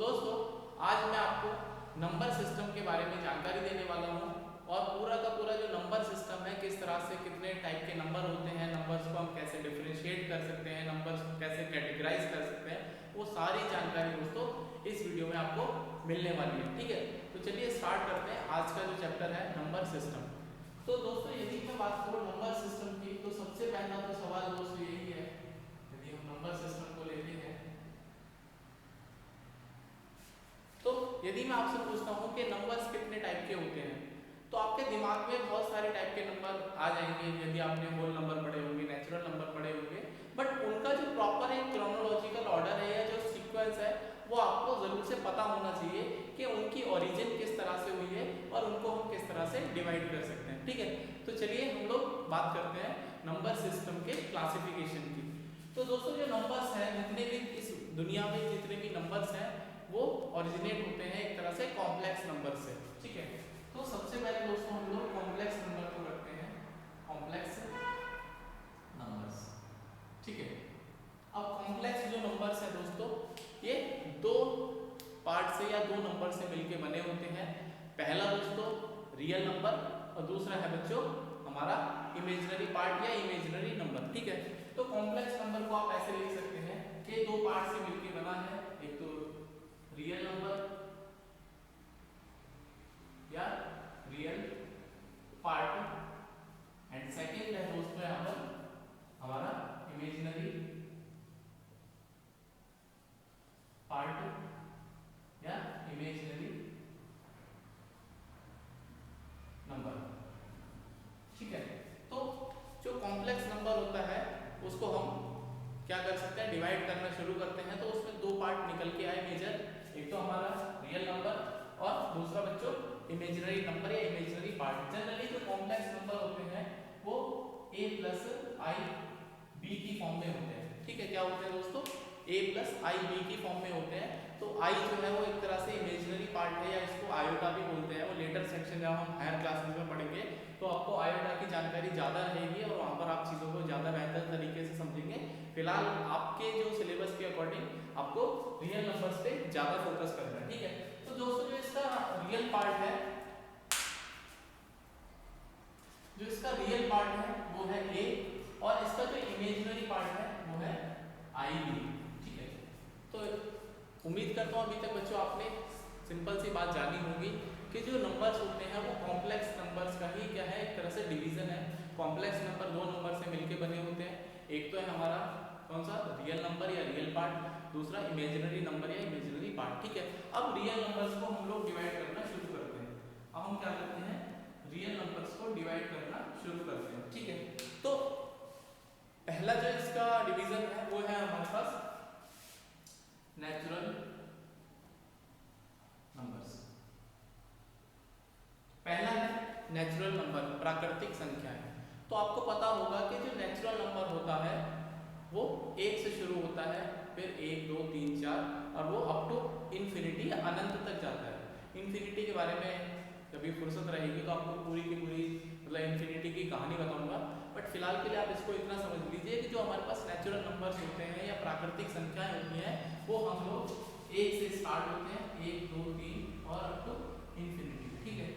दोस्तों आज मैं आपको नंबर सिस्टम के बारे में जानकारी देने वाला हूँ और पूरा का पूरा जो नंबर सिस्टम है, किस तरह से कितने टाइप के नंबर होते हैं, नंबर्स को हम कैसे डिफरेंशिएट कर सकते हैं, नंबर्स को कैसे कैटेगराइज कर सकते हैं, वो सारी जानकारी दोस्तों इस वीडियो में आपको मिलने वाली है। ठीक है, तो चलिए स्टार्ट करते हैं आज का जो चैप्टर है नंबर सिस्टम। तो दोस्तों यदि मैं बात करूँ नंबर सिस्टम की, तो सबसे पहला तो सवाल दोस्तों यही है, यदि हम नंबर सिस्टम को लेते हैं तो यदि मैं आपसे पूछता हूँ कि नंबर्स कितने टाइप के होते हैं, तो आपके दिमाग में बहुत सारे टाइप के नंबर आ जाएंगे। यदि आपने होल नंबर पढ़े होंगे, नेचुरल नंबर पढ़े होंगे, बट उनका जो प्रॉपर एक क्रोनोलॉजिकल ऑर्डर है या जो सीक्वेंस है वो आपको जरूर से पता होना चाहिए कि उनकी ओरिजिन किस तरह से हुई है और उनको हम किस तरह से डिवाइड कर सकते हैं। ठीक है, तो चलिए हम लोग बात करते हैं नंबर सिस्टम के क्लासिफिकेशन की। तो दोस्तों जो नंबर्स हैं, जितने भी इस दुनिया में जितने भी नंबर्स हैं वो ओरिजिनेट होते हैं एक तरह से कॉम्प्लेक्स नंबर से। ठीक है, तो सबसे पहले दोस्तों हम लोग कॉम्प्लेक्स नंबर को रखते हैं, कॉम्प्लेक्स नंबर्स। ठीक है, अब कॉम्प्लेक्स जो नंबर्स हैं दोस्तों, ये दो पार्ट से या दो नंबर से मिलके बने होते हैं। पहला दोस्तों रियल नंबर और दूसरा है बच्चों हमारा इमेजिनरी पार्ट या इमेजिनरी नंबर। ठीक है, तो कॉम्प्लेक्स नंबर को आप ऐसे लिख सकते हैं कि दो पार्ट से मिलके बना है, एक तो रियल नंबर या रियल पार्ट एंड सेकेंड है दोस्तों यहाँ पर हमारा इमेजिनरी पार्ट या इमेजिनरी नंबर। ठीक है, तो जो कॉम्प्लेक्स नंबर होता है उसको हम क्या कर सकते हैं, डिवाइड करना शुरू करते हैं। तो उसमें दो पार्ट निकल के आए मेजर, एक तो हमारा रियल नंबर और दूसरा बच्चों इमेजिनरी नंबर या इमेजिनरी पार्ट। जनरली जो कॉम्प्लेक्स नंबर होते हैं वो a प्लस आई बी की फॉर्म में होते हैं। ठीक है, क्या होते हैं दोस्तों, a प्लस आई बी की फॉर्म में होते हैं। तो i जो है वो एक तरह से इमेजिनरी पार्ट है या इसको आयोटा भी बोलते हैं। वो लेटर सेक्शन जब हम हायर क्लासेस में पढ़ेंगे तो आपको आयोटा की जानकारी ज़्यादा रहेगी और वहाँ पर आप चीज़ों को ज़्यादा बेहतर तरीके से समझेंगे। फिलहाल आपके जो सिलेबस के अकॉर्डिंग आपको रियल नंबर्स पे ज़्यादा फोकस करना है। ठीक है, तो दोस्तों जो इसका रियल पार्ट है, जो इसका रियल पार्ट है वो है a और इसका जो इमेजिनरी पार्ट है वो है आई बी। ठीक है, तो उम्मीद करता हूँ अभी तक बच्चों आपने सिंपल सी बात जानी होगी कि जो नंबर्स होते हैं वो कॉम्प्लेक्स नंबर्स का ही क्या है, एक तरह से डिवीजन है। कॉम्प्लेक्स नंबर दो नंबर से मिलके बने होते हैं, एक तो है हमारा कौन सा रियल नंबर या रियल पार्ट, दूसरा इमेजिनरी नंबर या इमेजिनरी पार्ट। ठीक है, अब रियल नंबर्स को हम लोग डिवाइड करना शुरू करते हैं। अब हम क्या करते हैं, रियल नंबर्स को डिवाइड करना शुरू करते हैं। ठीक है, तो पहला जो इसका डिवीजन है वो है हमारे पास नेचुरल नंबर्स। पहला है नेचुरल नंबर, प्राकृतिक संख्याएं। तो आपको पता होगा कि जो नेचुरल नंबर होता है वो एक से शुरू होता है, फिर एक दो तीन चार और वो अप टू इन्फिनिटी अनंत तक जाता है। इन्फिनिटी के बारे में कभी फुर्सत रहेगी तो आपको पूरी की पूरी मतलब इन्फिनिटी की कहानी बताऊंगा, बट फिलहाल के लिए आप इसको इतना समझ लीजिए कि जो हमारे पास नेचुरल नंबर्स होते हैं या प्राकृतिक संख्याएं होती हैं वो हम लोग एक से स्टार्ट होते हैं, एक दो तीन और अप टू इन्फिनिटी। ठीक है,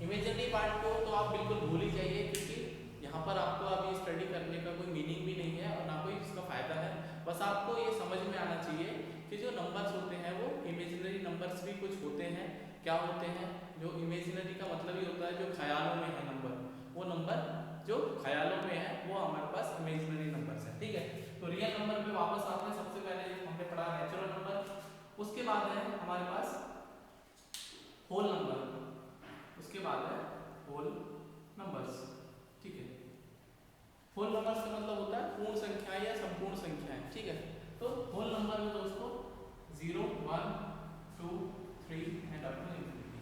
इमेजिनरी पार्ट को तो आप बिल्कुल भूल ही जाइए क्योंकि यहाँ पर आपको अभी स्टडी करने का कोई मीनिंग भी नहीं है और ना कोई इसका फायदा है। बस आपको ये समझ में आना चाहिए कि जो नंबर्स होते हैं वो इमेजिनरी नंबर्स भी कुछ होते हैं। क्या होते हैं, जो इमेजिनरी का मतलब ही होता है जो ख्यालों में है नंबर, वो नंबर जो ख्यालों में है वो हमारे पास इमेजिनरी नंबर्स है। ठीक है, तो रियल नंबर पे वापस आते हैं। सबसे पहले हमने पढ़ा नेचुरल नंबर, उसके बाद है हमारे पास होल नंबर, उसके बाद है होल नंबर्स। ठीक है, होल नंबर्स का मतलब होता है पूर्ण संख्याएं या संपूर्ण संख्याएं। ठीक है, तो होल नंबर में दोस्तों 0 1 2 3 एंड अप टू इन्फिनिटी।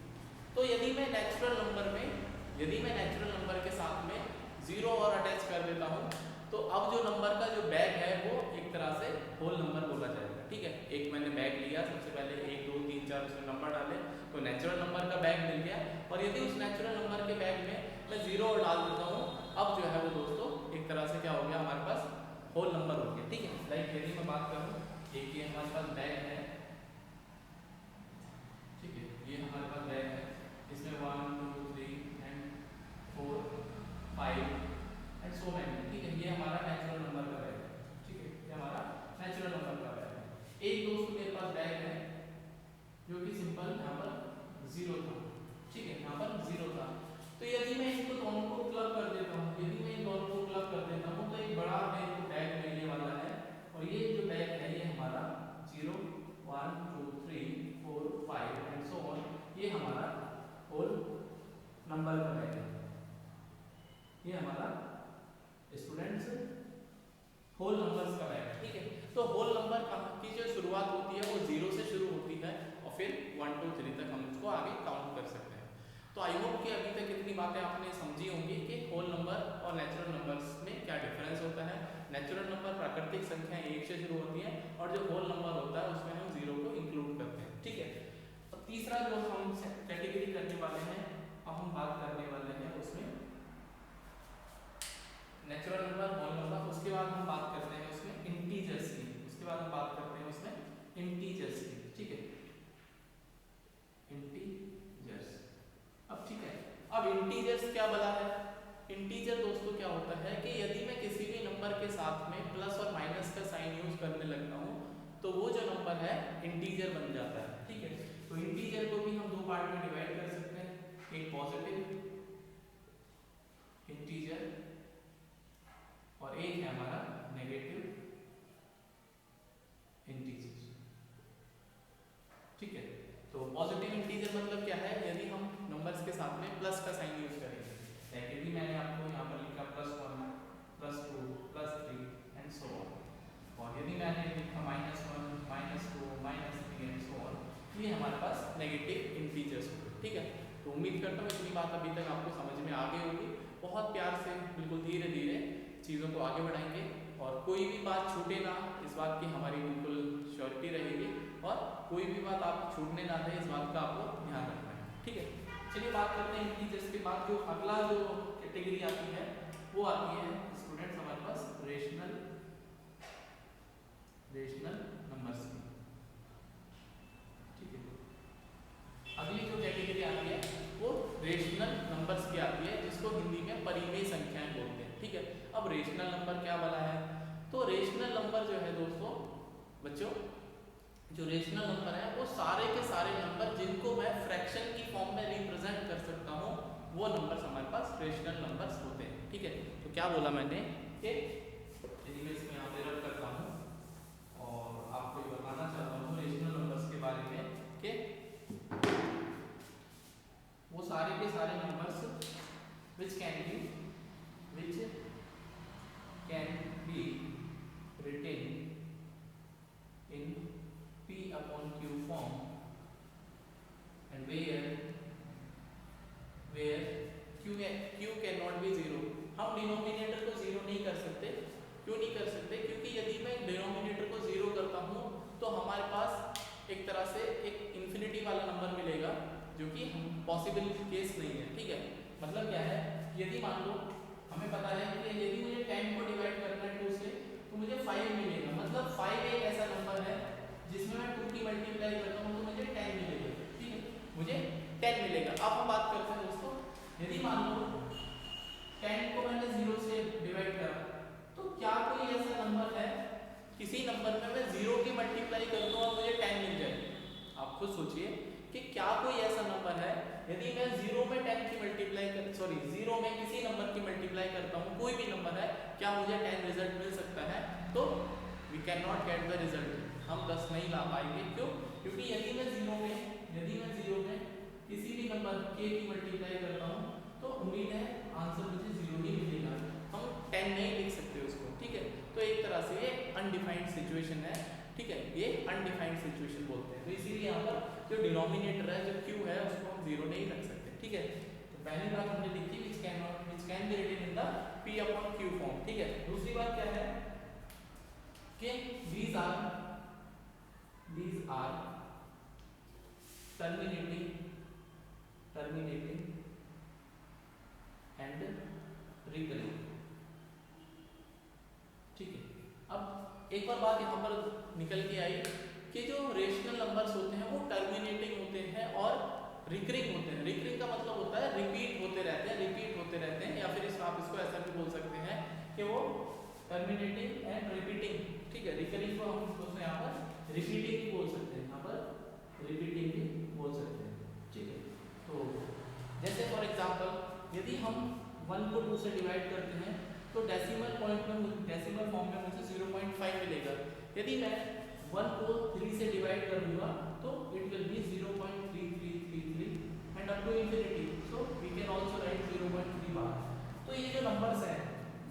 तो यदि मैं नेचुरल नंबर के साथ में 0 और अटैच कर देता हूँ तो अब जो नंबर का जो बैग है वो एक तरह से होल नंबर बोला जाएगा। ठीक है, एक मैंने बैग लिया, सबसे पहले 1 2 3 4 उसमें नंबर डाले तो नेचुरल नंबर का बैग मिल गया, और यदि उस नेचुरल नंबर के बैग में मैं 0 और डाल देता हूँ, अब जो है वो दोस्तों एक तरह से क्या हो गया, हमारे पास होल नंबर हो गया। ठीक है, लाइक यदि मैं बात करूँ, एक ये हमारे पास बैग है तो होल नंबर की जो शुरुआत होती है वो 0 से शुरू होती है और फिर 1 2 3 तक हम उसको आगे काउंट कर सकते हैं। तो आई होप कि अभी तक इतनी बातें आपने समझी होंगी कि होल नंबर और नेचुरल नंबर्स में क्या डिफरेंस होता है। नेचुरल नंबर प्राकृतिक संख्या 1 से शुरू होती है और जो होल नंबर होता है उसमें हम 0 को इंक्लूड करते हैं। ठीक है, तो तीसरा जो हम कैटेगरी करने वाले हैं, अब हम बात करने वाले हैं उसमें नेचुरल नंबर, होल नंबर, उसके बाद हम बात करते हैं उसमें इंटीजर्स की, उसके बाद हम बात करते हैं उसमें इंटीजर्स की। ठीक है, इंटीजर्स। अब ठीक है, अब इंटीजर्स क्या बोला है? इंटीजर दोस्तों क्या होता है कि यदि मैं किसी भी नंबर के साथ में प्लस और माइनस का साइन यूज करने लगता हूँ तो वो जो नंबर है इंटीजर बन जाता है। ठीक है, तो इंटीजर को भी हम दो पार्ट में डिवाइड कर सकते हैं, एक पॉजिटिव इंटीजर और एक है हमारा नेगेटिव इंटीजर। ठीक है, तो पॉजिटिव इंटीजर मतलब क्या है? यदि हम नंबर्स के साथ में प्लस का साइन यूज करेंगे, यदि मैंने आपको यहाँ पर लिखा +1 +2 +3 एंड सो ऑन, और यदि मैंने लिखा -1 -2 -3 एंड सो ऑन, ये हमारे पास नेगेटिव इंटीजर्स होंगे। ठीक है, तो उम्मीद करता हूँ इतनी बात अभी तक आपको समझ में आ गई होगी। बहुत प्यार से बिल्कुल धीरे धीरे चीज़ों को आगे बढ़ाएंगे और कोई भी बात छूटे ना, इस बात की हमारी बिल्कुल श्योरिटी रहेगी और कोई भी बात आप छूटने ना दें, इस बात का आपको ध्यान रखना है। ठीक है, चलिए बात करते हैं इंटीजर्स के बाद जो अगला जो कैटेगरी आती है वो आती है स्टूडेंट्स हमारे पास रेशनल नंबर्स की। ठीक है, अगली जो कैटेगरी आती है वो रेशनल नंबर्स की आती है, जिसको हिंदी में परिमेय संख्याएं बोलते हैं। ठीक है, अब रेशनल नंबर क्या वाला है? तो रेशनल नंबर जो है दोस्तों बच्चों, जो रेशनल नंबर है वो सारे के सारे नंबर जिनको मैं फ्रैक्शन की फॉर्म में रिप्रेजेंट कर सकता हूँ, वो नंबर्स हमारे पास रेशनल नंबर्स होते हैं। ठीक है, तो क्या बोला मैंने कि मैं इसमें यहाँ पे रख करता हूँ और आपको ये बताना चाहता हूँ रेशनल नंबर्स के बारे में कि वो सारे के सारे numbers which can be written in P/Q form and where Q cannot be 0। हम डिनोमिनेटर को 0 नहीं कर सकते। क्यों नहीं कर सकते? क्योंकि यदि मैं डिनोमिनेटर को 0 करता हूँ तो हमारे पास एक तरह से एक इन्फिनिटी वाला नंबर मिलेगा, जो कि पॉसिबल केस नहीं है। ठीक है, मतलब क्या है? यदि मान लो हमें पता है कि यदि मुझे 10 को डिवाइड करना है 2 से तो मुझे 5 मिलेगा, मतलब 5 एक ऐसा नंबर है जिसमें मैं 2 की मल्टीप्लाई करता हूँ तो मुझे 10 मिलेगा। ठीक है, मुझे 10 मिलेगा। अब हम बात करते हैं दोस्तों, यदि मान लो 10 को मैंने 0 से डिवाइड करा तो क्या कोई ऐसा नंबर है किसी नंबर में मैं 0 की मल्टीप्लाई कर दूं और मुझे 10 मिल जाए? आप खुद सोचिए कि क्या कोई ऐसा नंबर है यदि मैं 0 में 10 की मल्टीप्लाई 0 में किसी नंबर की मल्टीप्लाई करता हूँ, कोई भी नंबर है, क्या मुझे 10 रिजल्ट मिल सकता है? तो we can not get the result, हम 10 नहीं ला पाएंगे। क्यों? क्योंकि यदि मैं 0 में किसी भी नंबर k की मल्टीप्लाई करता हूँ तो उम्मीद है आंसर मुझे 0 ही मिलेगा, हम 10 नहीं लिख सकते उसको। ठीक है, तो एक तरह से ये अनडिफाइंड सिचुएशन है। ठीक है, ये अनडिफाइंड सिचुएशन बोलते हैं। तो इसीलिए यहाँ पर जो डिनोमिनेटर है, जो q है, उसको हम 0 नहीं रख सकते। ठीक है, तो पहली बात हमने लिखी which can be written in the P/Q form। ठीक है, दूसरी बात क्या है कि these are terminating and recurring। ठीक है, अब एक और बात यहाँ पर निकल के आई कि जो रेशनल नंबर्स होते हैं वो टर्मिनेटिंग होते हैं और रिकरिंग होते हैं। रिकरिंग का मतलब होता है रिपीट होते रहते हैं, या फिर आप इसको ऐसा भी बोल सकते हैं कि वो टर्मिनेटिंग एंड रिपीटिंग। ठीक है, रिकरिंग को हम दोस्तों यहाँ पर रिपीटिंग भी बोल सकते हैं, यहाँ पर रिपीटिंग भी बोल सकते हैं। ठीक है, तो जैसे फॉर एग्जाम्पल यदि हम 1 को 2 से डिवाइड करते हैं तो डेसिमल फॉर्म में मुझे 0.5 मिलेगा। यदि मैं 1 को 3 से डिवाइड कर दूंगा तो it will be 0.3333 and up to infinity, so we can also write 0.3 bar. तो ये जो नंबर्स हैं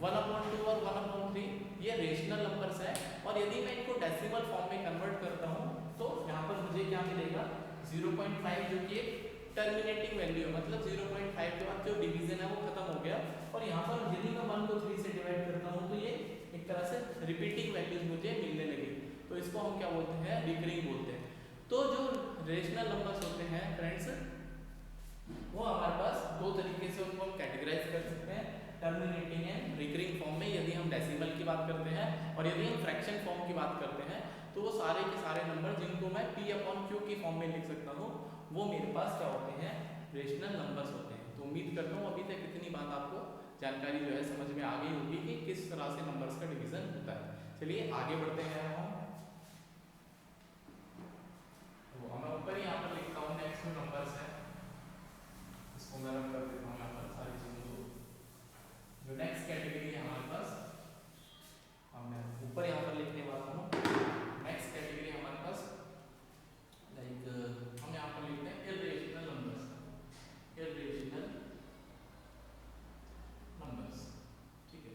1/2 और 1/3 ये रेशनल नंबर्स हैं और और यदि मैं इनको डेसिमल फॉर्म में कन्वर्ट करता हूँ तो यहाँ पर मुझे क्या मिलेगा 0.5 जो कि टर्मिनेटिंग वैल्यू है, मतलब 0.5 के बाद जो डिवीजन है वो खत्म हो गया। और यहाँ पर यदि मैं 1 को 3 से डिवाइड करता हूँ तो ये एक तरह से रिपीटिंग वैल्यूज मुझे मिलने लगी, तो इसको हम क्या बोलते हैं, रिकरिंग बोलते हैं। तो जो रेशनल नंबर्स होते हैं फ्रेंड्स, वो हमारे पास दो तरीके से उनको हम कैटेगराइज कर सकते हैं, टर्मिनेटिंग एंड रिकरिंग फॉर्म में यदि हम डेसिमल की बात करते हैं, और यदि हम फ्रैक्शन फॉर्म की बात करते हैं तो वो सारे के सारे नंबर जिनको मैं P/Q की फॉर्म में लिख सकता हूँ वो मेरे पास क्या होते हैं, रेशनल नंबर्स होते हैं। तो उम्मीद करता हूँ अभी तक इतनी बात आपको जानकारी जो है समझ में आ गई होगी कि किस तरह से नंबर्स का डिवीजन होता है। चलिए आगे बढ़ते हैं हम। तो मैं ऊपर यहाँ पर लिखता हूँ नेक्स्ट जो नंबर्स है इसको मैं रख कर देता हूँ यहाँ पर सारी चीजों को। जो नेक्स्ट कैटेगरी है हमारे पास, हम ऊपर यहाँ पर लिखने वाला हूँ नेक्स्ट कैटेगरी हमारे पास, लाइक हम यहाँ पर लिखते हैं इर्रेशनल नंबर्स, इर्रेशनल नंबर्स, ठीक है।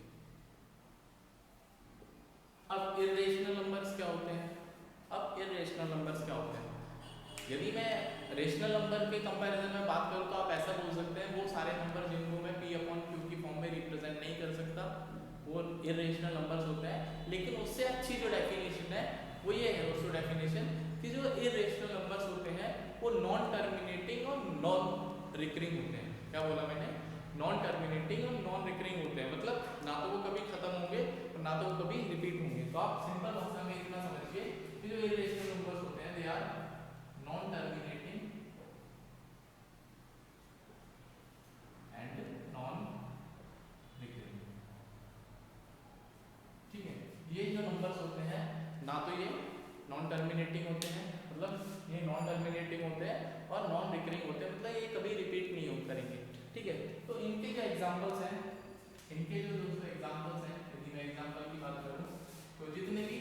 अब इर्रेशनल नंबर्स क्या होते हैं, अब इर्रेशनल नंबर्स क्या होते हैं, यदि मैं रेशनल नंबर के कंपैरिजन में बात करूँ तो आप ऐसा बोल सकते हैं वो सारे नंबर जिनको मैं P/Q की फॉर्म में रिप्रेजेंट नहीं कर सकता वो इर्रेशनल नंबर्स होते हैं। लेकिन उससे अच्छी जो डेफिनेशन है वो ये है दोस्तों, डेफिनेशन कि जो इर्रेशनल नंबर्स होते हैं वो नॉन टर्मिनेटिंग और नॉन रिकरिंग होते हैं। क्या बोला मैंने, नॉन टर्मिनेटिंग और नॉन रिकरिंग होते हैं, मतलब ना तो वो कभी खत्म होंगे और ना तो वो कभी रिपीट होंगे। तो आप सिंपल भाषा में इतना समझिए कि जो इर्रेशनल नंबर्स होते हैं they are non terminating and non recurring, ठीक है। ये जो नंबर्स होते हैं ना तो ये नॉन टर्मिनेटिंग होते हैं, मतलब ये नॉन टर्मिनेटिंग होते हैं, और नॉन रिकरिंग होते हैं, मतलब ये कभी रिपीट नहीं हो करेंगे, ठीक है। तो इनके जो एग्जांपल्स हैं, इनके जो दोस्तों एग्जांपल्स हैं, यदि मैं एग्जांपल की बात करूं तो जितने भी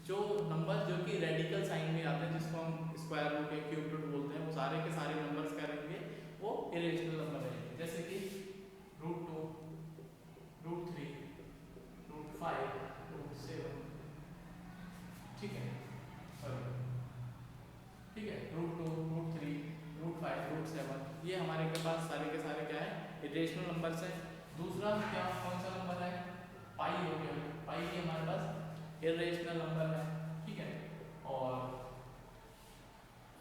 जो नंबर जो कि रेडिकल साइन में आते हैं जिसको हम स्क्वायर रूट या क्यूब रूट बोलते हैं, वो सारे के सारे नंबर्स क्या रहेंगे, वो इरेशनल नंबर रहेंगे। जैसे कि √2, √3, √5, √7, ठीक है, ठीक है, √2, √3, √5, √7, ये हमारे के पास सारे के सारे क्या है, इरेशनल नंबर्स हैं। दूसरा क्या कौन सा नंबर है, पाई हो गया, पाई भी हमारे पास इरेशनल नंबर है, ठीक है। और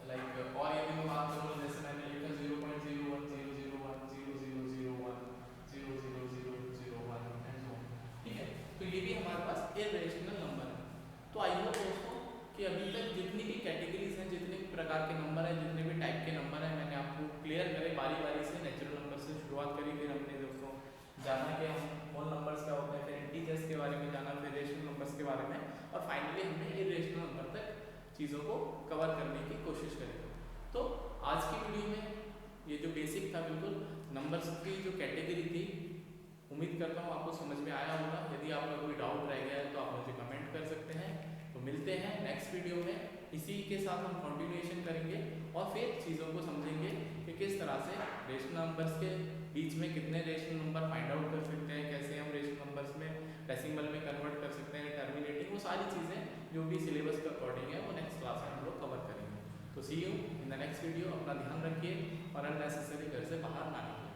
लाइक और यदि मैं बात करूँ जैसे मैंने लिखा 0.01001 0001 00001 एंड सो, ठीक है। तो ये भी हमारे पास इरेशनल नंबर है। तो आई होप दोस्तों कि अभी तक जितनी भी कैटेगरीज हैं, जितने भी प्रकार के नंबर हैं, जितने भी टाइप के नंबर हैं, मैंने आपको क्लियर करे बारी बारी से। नेचुरल नंबर से शुरुआत करी, फिर हमने दोस्तों जाना कि हम होल नंबर्स क्या होते हैं, फिर इंटीजर्स के बारे में जाना, फिर रेशनल नंबर्स के बारे में, और फाइनली हमने इरेशनल नंबर तक चीज़ों को कवर करने की कोशिश करी। तो आज की वीडियो में ये जो बेसिक था बिल्कुल नंबर्स की जो कैटेगरी थी, उम्मीद करता हूँ आपको समझ में आया होगा। यदि आपका कोई डाउट रह गया है तो आप मुझे कमेंट कर सकते हैं। तो मिलते हैं नेक्स्ट वीडियो में, इसी के साथ हम कंटिन्यूएशन करेंगे और फिर चीज़ों को समझेंगे कि किस तरह से रेशनल नंबर्स के बीच में कितने रेशनल नंबर फाइंड आउट कर सकते हैं, कैसे हम रेशनल नंबर्स में डेसिमल में कन्वर्ट कर सकते हैं, टर्मिनेटिंग, वो सारी चीज़ें जो भी सिलेबस के अकॉर्डिंग है वो नेक्स्ट क्लास में हम लोग कवर करेंगे। तो see you in the next video. अपना ध्यान रखिए और अननेसेसरी घर से बाहर ना निकलिए।